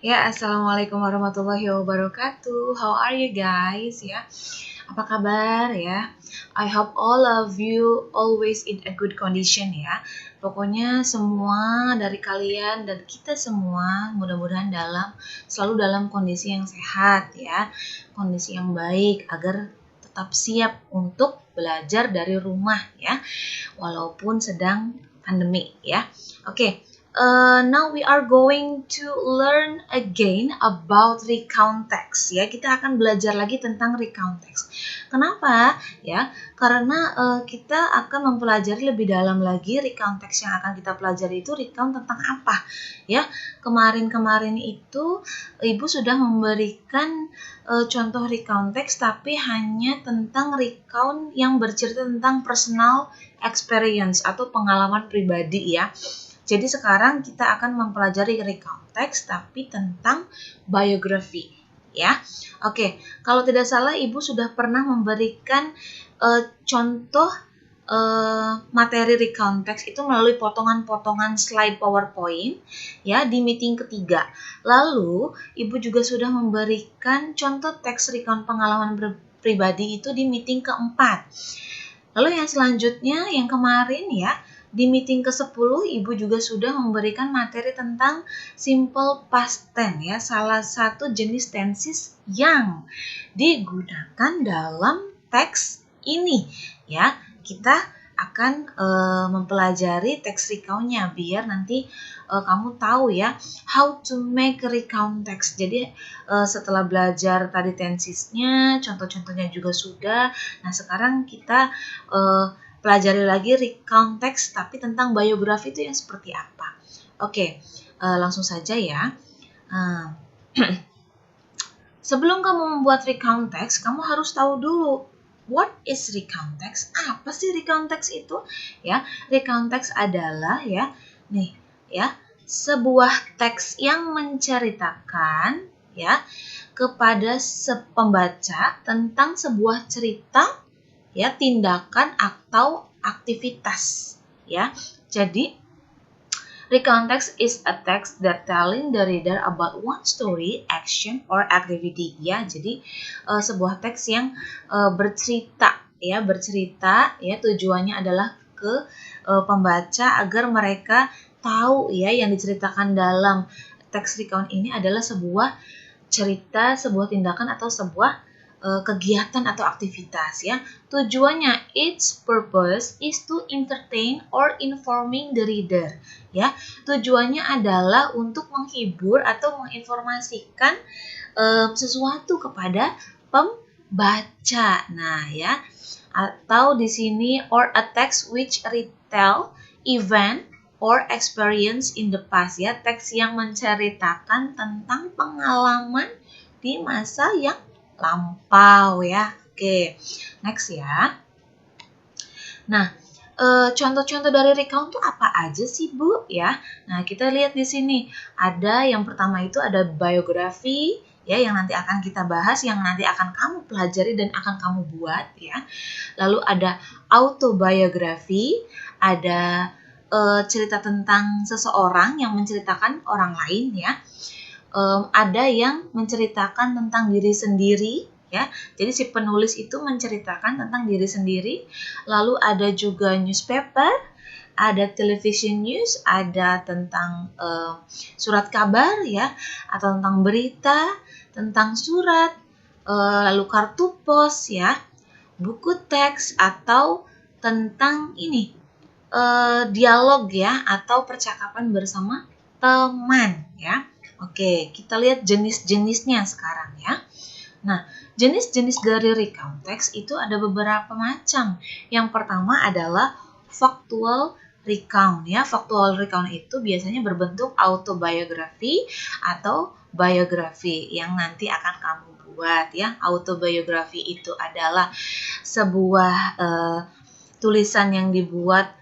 Ya, assalamualaikum warahmatullahi wabarakatuh. How are you guys? Ya, apa kabar ya? I hope all of you always in a good condition ya. Pokoknya semua dari kalian dan kita semua mudah-mudahan selalu dalam kondisi yang sehat ya, kondisi yang baik agar tetap siap untuk belajar dari rumah ya, walaupun sedang pandemi ya. Oke. Now we are going to learn again about recount text ya. Kita akan belajar lagi tentang recount text. Kenapa? Ya, karena kita akan mempelajari lebih dalam lagi recount text yang akan kita pelajari itu recount tentang apa. Ya, kemarin-kemarin itu Ibu sudah memberikan contoh recount text tapi hanya tentang recount yang bercerita tentang personal experience atau pengalaman pribadi ya. Jadi sekarang kita akan mempelajari recount text tapi tentang biografi ya. Oke, kalau tidak salah Ibu sudah pernah memberikan contoh materi recount text itu melalui potongan-potongan slide PowerPoint ya di meeting ketiga. Lalu Ibu juga sudah memberikan contoh teks recount pengalaman pribadi itu di meeting keempat. Lalu yang selanjutnya yang kemarin ya, di meeting ke-10 Ibu juga sudah memberikan materi tentang simple past tense ya, salah satu jenis tenses yang digunakan dalam teks ini ya. Kita akan mempelajari teks recount-nya biar nanti kamu tahu ya how to make recount text. Jadi setelah belajar tadi tensesnya, contoh-contohnya juga sudah. Nah, sekarang kita pelajari lagi recount text tapi tentang biografi itu yang seperti apa. Oke, langsung saja ya. Sebelum kamu membuat recount text, kamu harus tahu dulu what is recount text? Apa sih recount text itu? Ya, recount text adalah sebuah teks yang menceritakan ya kepada pembaca tentang sebuah cerita ya, tindakan atau aktivitas ya. Jadi recount text is a text that telling the reader about one story, action, or activity ya. Jadi sebuah teks yang bercerita ya, tujuannya adalah ke pembaca agar mereka tahu ya yang diceritakan dalam teks recount ini adalah sebuah cerita, sebuah tindakan atau sebuah kegiatan atau aktivitas ya. Tujuannya, its purpose is to entertain or informing the reader ya. Tujuannya adalah untuk menghibur atau menginformasikan sesuatu kepada pembaca. Nah ya, atau di sini or a text which retell event or experience in the past ya, teks yang menceritakan tentang pengalaman di masa yang lampau ya. Oke, next ya. Nah, contoh-contoh dari recount itu apa aja sih Bu ya? Nah, kita lihat di sini ada yang pertama itu ada biografi ya, yang nanti akan kita bahas, yang nanti akan kamu pelajari dan akan kamu buat ya. Lalu ada autobiografi, ada cerita tentang seseorang yang menceritakan orang lain ya. Ada yang menceritakan tentang diri sendiri ya. Jadi si penulis itu menceritakan tentang diri sendiri. Lalu ada juga newspaper, ada television news, ada tentang surat kabar ya, atau tentang berita, tentang surat, lalu kartu pos ya, buku teks, atau tentang ini dialog ya, atau percakapan bersama teman ya. Oke, kita lihat jenis-jenisnya sekarang ya. Nah, jenis-jenis dari recount text itu ada beberapa macam. Yang pertama adalah factual recount ya. Factual recount itu biasanya berbentuk autobiografi atau biografi yang nanti akan kamu buat ya. Autobiografi itu adalah sebuah tulisan yang dibuat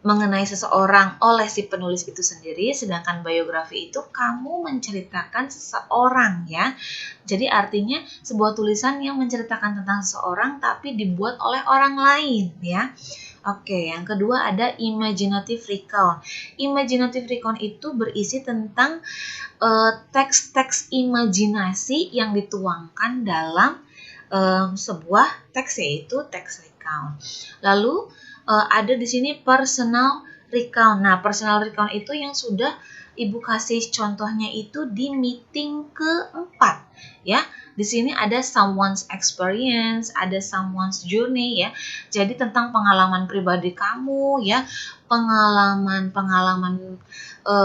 mengenai seseorang oleh si penulis itu sendiri, sedangkan biografi itu kamu menceritakan seseorang ya. Jadi artinya sebuah tulisan yang menceritakan tentang seseorang tapi dibuat oleh orang lain ya. Oke, yang kedua ada imaginative recount. Imaginative recount itu berisi tentang teks-teks imajinasi yang dituangkan dalam sebuah teks, yaitu teks recount. Lalu ada di sini personal recount. Nah, personal recount itu yang sudah Ibu kasih contohnya itu di meeting keempat ya. Di sini ada someone's experience, ada someone's journey ya. Jadi tentang pengalaman pribadi kamu ya, pengalaman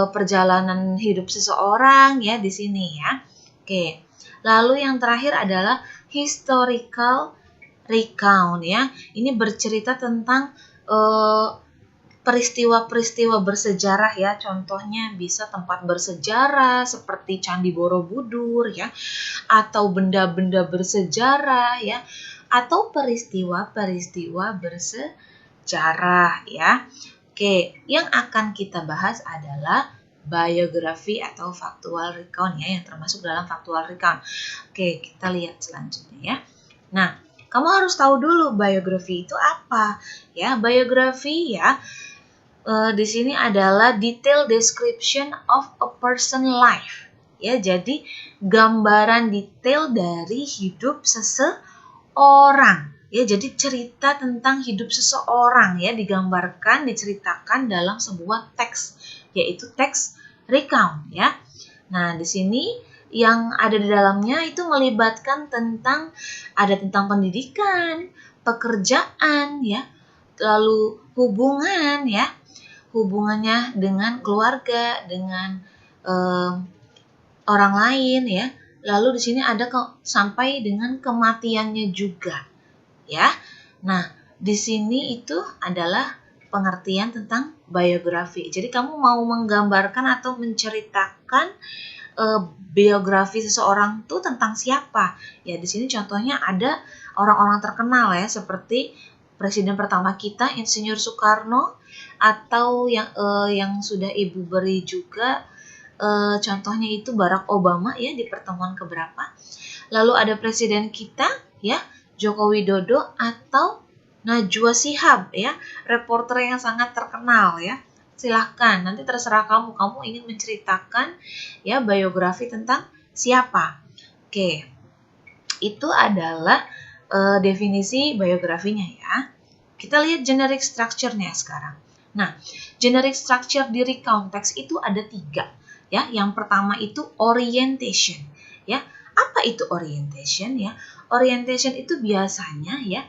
perjalanan hidup seseorang ya di sini ya. Oke. Lalu yang terakhir adalah historical recount ya. Ini bercerita tentang peristiwa-peristiwa bersejarah ya. Contohnya bisa tempat bersejarah seperti Candi Borobudur ya, atau benda-benda bersejarah ya, atau peristiwa-peristiwa bersejarah ya. Oke, yang akan kita bahas adalah biografi atau factual recount ya, yang termasuk dalam factual recount. Oke, kita lihat selanjutnya ya. Nah, kamu harus tahu dulu biografi itu apa ya. Biografi ya di sini adalah detailed description of a person life ya. Jadi gambaran detail dari hidup seseorang ya. Jadi cerita tentang hidup seseorang ya digambarkan, diceritakan dalam sebuah teks, yaitu teks recount ya. Nah, di sini yang ada di dalamnya itu melibatkan tentang pendidikan, pekerjaan ya, lalu hubungan ya, hubungannya dengan keluarga, dengan orang lain ya. Lalu di sini ada sampai dengan kematiannya juga ya. Nah, di sini itu adalah pengertian tentang biografi. Jadi kamu mau menggambarkan atau menceritakan biografi seseorang tuh tentang siapa? Ya, di sini contohnya ada orang-orang terkenal ya, seperti Presiden pertama kita Insinyur Soekarno, atau yang sudah Ibu beri juga contohnya itu Barack Obama ya di pertemuan keberapa. Lalu ada presiden kita ya, Joko Widodo, atau Najwa Shihab ya, reporter yang sangat terkenal ya. Silahkan, nanti terserah kamu ingin menceritakan ya biografi tentang siapa. Oke, itu adalah definisi biografinya ya. Kita lihat generic structure-nya sekarang. Nah, generic structure di recount text itu ada 3 ya. Yang pertama itu orientation ya. Apa itu orientation ya? Orientation itu biasanya ya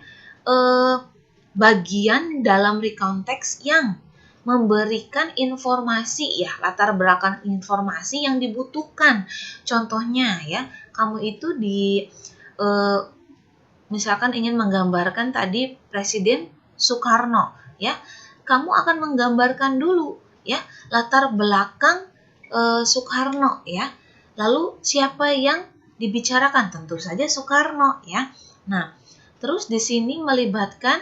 bagian dalam recount text yang memberikan informasi ya, latar belakang informasi yang dibutuhkan. Contohnya ya, kamu itu misalkan ingin menggambarkan tadi Presiden Soekarno ya, kamu akan menggambarkan dulu ya latar belakang Soekarno ya. Lalu siapa yang dibicarakan? Tentu saja Soekarno ya. Nah, terus di sini melibatkan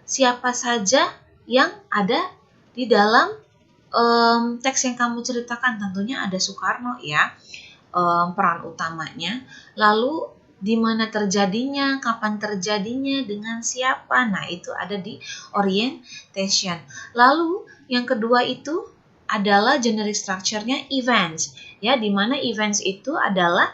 siapa saja yang ada di dalam teks yang kamu ceritakan. Tentunya ada Soekarno ya, peran utamanya. Lalu di mana terjadinya, kapan terjadinya, dengan siapa. Nah, itu ada di orientation. Lalu yang kedua itu adalah generic structure-nya events ya, di mana events itu adalah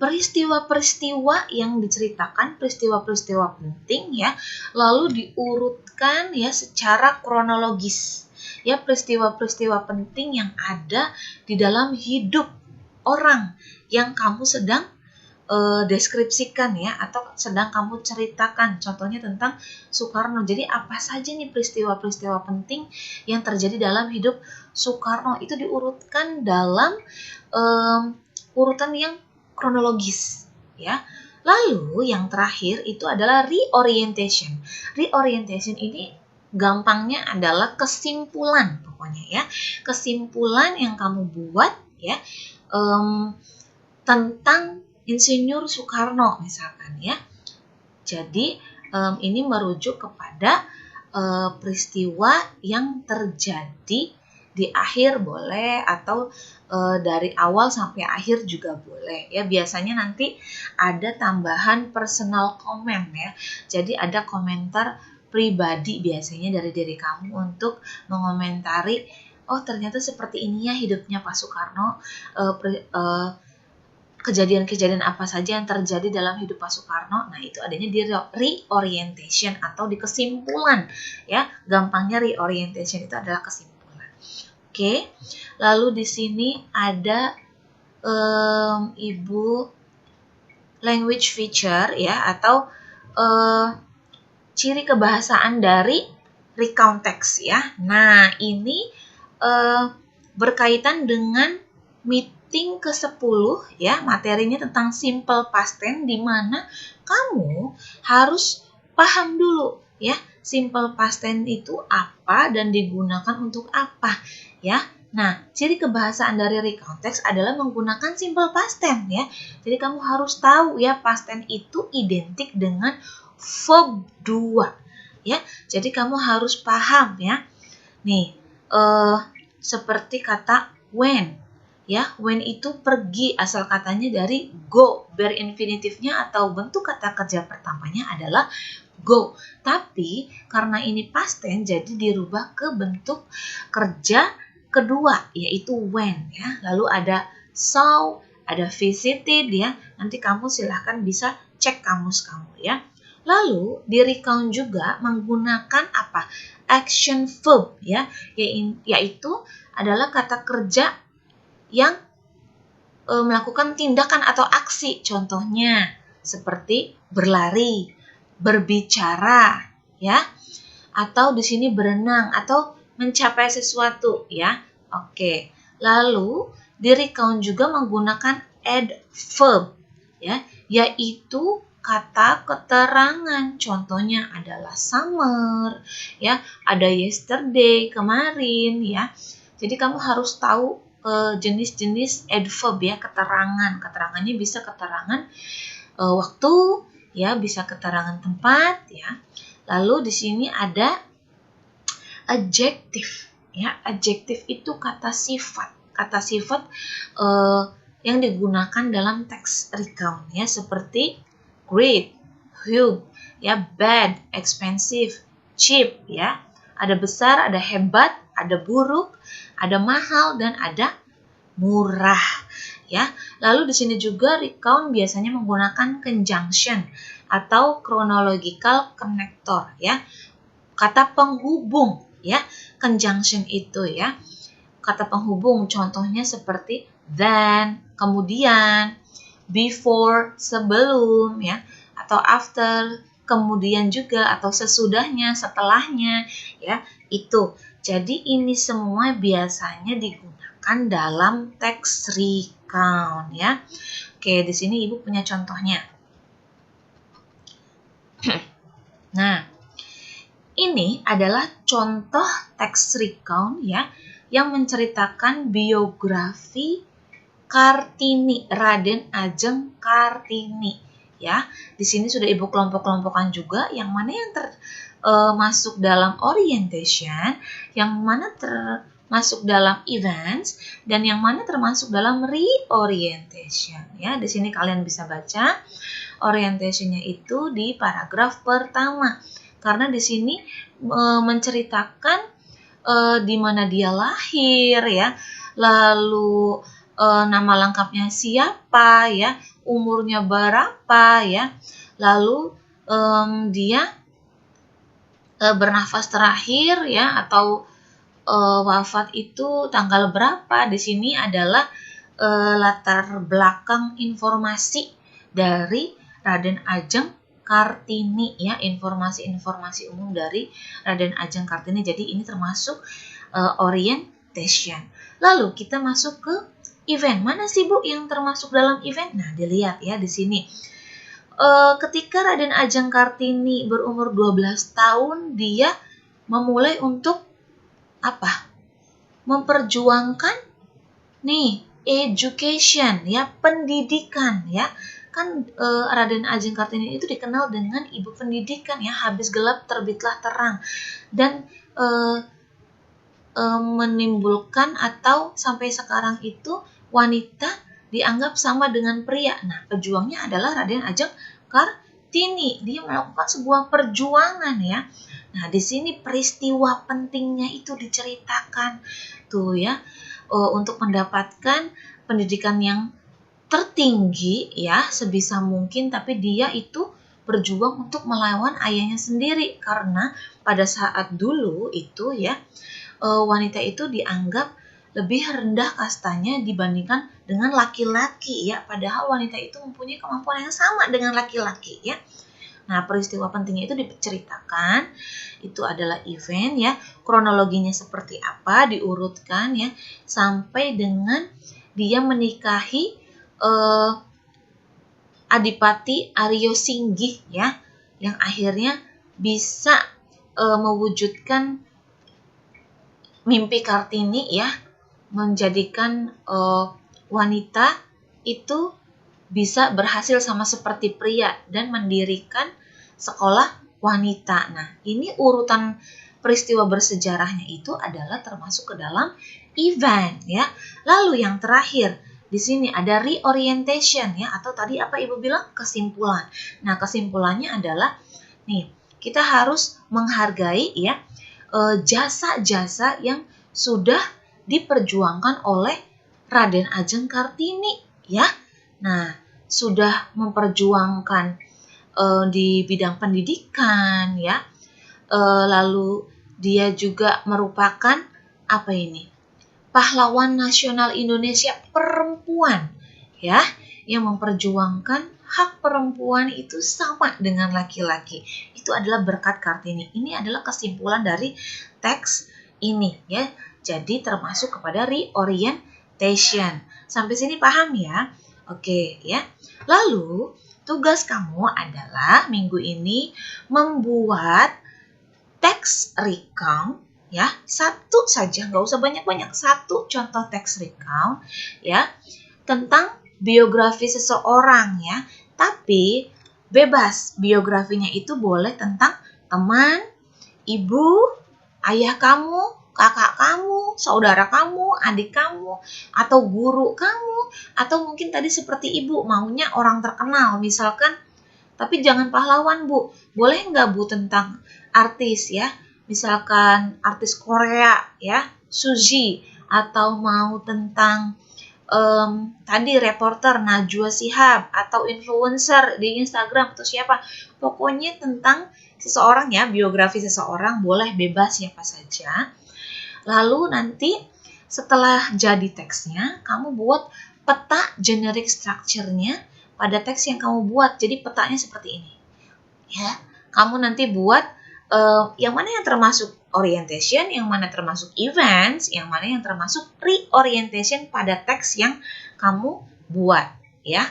peristiwa-peristiwa yang diceritakan, peristiwa-peristiwa penting ya, lalu diurutkan ya secara kronologis ya, peristiwa-peristiwa penting yang ada di dalam hidup orang yang kamu sedang deskripsikan ya, atau sedang kamu ceritakan. Contohnya tentang Soekarno. Jadi apa saja nih peristiwa-peristiwa penting yang terjadi dalam hidup Soekarno, itu diurutkan dalam urutan yang kronologis ya. Lalu yang terakhir itu adalah reorientation. Reorientation ini gampangnya adalah kesimpulan pokoknya ya. Kesimpulan yang kamu buat ya tentang Insinyur Soekarno misalkan ya. Jadi ini merujuk kepada peristiwa yang terjadi di akhir boleh, atau dari awal sampai akhir juga boleh ya. Biasanya nanti ada tambahan personal comment ya. Jadi ada komentar pribadi biasanya dari diri kamu untuk mengomentari, oh ternyata seperti ini ya hidupnya Pak Soekarno, kejadian-kejadian apa saja yang terjadi dalam hidup Pak Soekarno. Nah, itu adanya di reorientation atau di kesimpulan ya. Gampangnya reorientation itu adalah kesimpulan. Oke. Lalu di sini ada Ibu language feature ya, atau ciri kebahasaan dari recount text ya. Nah, ini berkaitan dengan meeting ke-10 ya, materinya tentang simple past tense, di mana kamu harus paham dulu ya, simple past tense itu apa dan digunakan untuk apa ya. Nah, ciri kebahasaan dari recount text adalah menggunakan simple past tense ya. Jadi kamu harus tahu ya, past tense itu identik dengan verb 2 ya. Jadi kamu harus paham ya. Nih, seperti kata when ya, when itu pergi, asal katanya dari go, verb infinitifnya atau bentuk kata kerja pertamanya adalah go. Tapi karena ini past tense jadi dirubah ke bentuk kerja kedua, yaitu when ya. Lalu ada saw, ada visited ya. Nanti kamu silahkan bisa cek kamus kamu ya. Lalu di recount juga menggunakan apa? Action verb ya, yaitu adalah kata kerja yang melakukan tindakan atau aksi. Contohnya seperti berlari, berbicara ya, atau di sini berenang atau mencapai sesuatu ya. Oke. Lalu di recount juga menggunakan adverb ya, yaitu kata keterangan. Contohnya adalah summer ya, ada yesterday, kemarin ya. Jadi kamu harus tahu jenis-jenis adverb ya, keterangan. Keterangannya bisa keterangan waktu ya, bisa keterangan tempat ya. Lalu di sini ada adjective ya. Adjective itu kata sifat. Kata sifat yang digunakan dalam teks recount ya, seperti great, huge ya, bad, expensive, cheap ya. Ada besar, ada hebat, ada buruk, ada mahal, dan ada murah ya. Lalu di sini juga recount biasanya menggunakan conjunction atau chronological connector ya. Kata penghubung ya, conjunction itu ya. Kata penghubung contohnya seperti then, kemudian, before, sebelum ya, atau after, kemudian juga, atau sesudahnya, setelahnya ya, itu. Jadi ini semua biasanya digunakan dalam teks recount ya. Oke, di sini Ibu punya contohnya. Nah, ini adalah contoh teks recount ya, yang menceritakan biografi Kartini, Raden Ajeng Kartini ya. Di sini sudah Ibu kelompok-kelompokkan juga yang mana yang termasuk dalam orientation, yang mana termasuk dalam events, dan yang mana termasuk dalam reorientation ya. Di sini kalian bisa baca orientationnya itu di paragraf pertama, karena di sini menceritakan di mana dia lahir ya, lalu nama lengkapnya siapa ya, umurnya berapa ya, lalu dia bernafas terakhir ya, atau wafat itu tanggal berapa. Di sini adalah latar belakang informasi dari Raden Ajeng Kartini ya, informasi-informasi umum dari Raden Ajeng Kartini. Jadi ini termasuk orientation. Lalu kita masuk ke event. Mana sih Bu yang termasuk dalam event? Nah, dilihat ya di sini. Ketika Raden Ajeng Kartini berumur 12 tahun, dia memulai untuk apa? Memperjuangkan nih education ya, pendidikan ya. kan Raden Ajeng Kartini itu dikenal dengan ibu pendidikan ya, habis gelap terbitlah terang, dan menimbulkan atau sampai sekarang itu wanita dianggap sama dengan pria. Nah, pejuangnya adalah Raden Ajeng Kartini. Dia melakukan sebuah perjuangan ya. Nah, di sini peristiwa pentingnya itu diceritakan tuh ya, untuk mendapatkan pendidikan yang tertinggi ya sebisa mungkin, tapi dia itu berjuang untuk melawan ayahnya sendiri karena pada saat dulu itu ya wanita itu dianggap lebih rendah kastanya dibandingkan dengan laki-laki ya, padahal wanita itu mempunyai kemampuan yang sama dengan laki-laki ya. Nah, peristiwa pentingnya itu diceritakan, itu adalah event ya, kronologinya seperti apa diurutkan ya, sampai dengan dia menikahi Adipati Aryo Singgih ya, yang akhirnya bisa mewujudkan mimpi Kartini ya, menjadikan wanita itu bisa berhasil sama seperti pria dan mendirikan sekolah wanita. Nah, ini urutan peristiwa bersejarahnya itu adalah termasuk ke dalam event ya. Lalu yang terakhir di sini ada reorientation ya, atau tadi apa Ibu bilang? Kesimpulan. Nah, kesimpulannya adalah nih, kita harus menghargai ya jasa-jasa yang sudah diperjuangkan oleh Raden Ajeng Kartini ya. Nah, sudah memperjuangkan di bidang pendidikan ya. Lalu dia juga merupakan apa ini? Pahlawan nasional Indonesia perempuan ya, yang memperjuangkan hak perempuan itu sama dengan laki-laki. Itu adalah berkat Kartini. Ini adalah kesimpulan dari teks ini ya. Jadi termasuk kepada reorientation. Sampai sini paham ya? Oke ya. Lalu tugas kamu adalah minggu ini membuat teks recount ya, satu saja, nggak usah banyak-banyak, satu contoh teks recount ya tentang biografi seseorang ya, tapi bebas, biografinya itu boleh tentang teman, ibu, ayah kamu, kakak kamu, saudara kamu, adik kamu, atau guru kamu, atau mungkin tadi seperti ibu maunya orang terkenal misalkan, tapi jangan pahlawan Bu, boleh nggak Bu tentang artis ya, misalkan artis Korea ya, Suzy, atau mau tentang tadi reporter Najwa Shihab, atau influencer di Instagram atau siapa, pokoknya tentang seseorang ya, biografi seseorang, boleh bebas siapa saja. Lalu nanti setelah jadi teksnya, kamu buat peta generic structure-nya pada teks yang kamu buat. Jadi petanya seperti ini ya, kamu nanti buat yang mana yang termasuk orientation, yang mana termasuk events, yang mana yang termasuk reorientation pada teks yang kamu buat ya.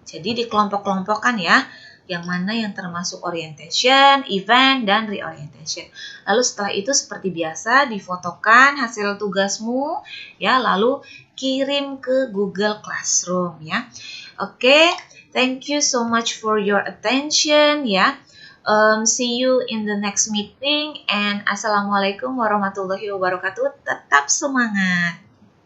Jadi dikelompok-kelompokkan ya, yang mana yang termasuk orientation, event, dan reorientation. Lalu setelah itu seperti biasa difotokan hasil tugasmu ya, lalu kirim ke Google Classroom ya. Oke, thank you so much for your attention ya. See you in the next meeting, and Assalamualaikum warahmatullahi wabarakatuh. Tetap semangat.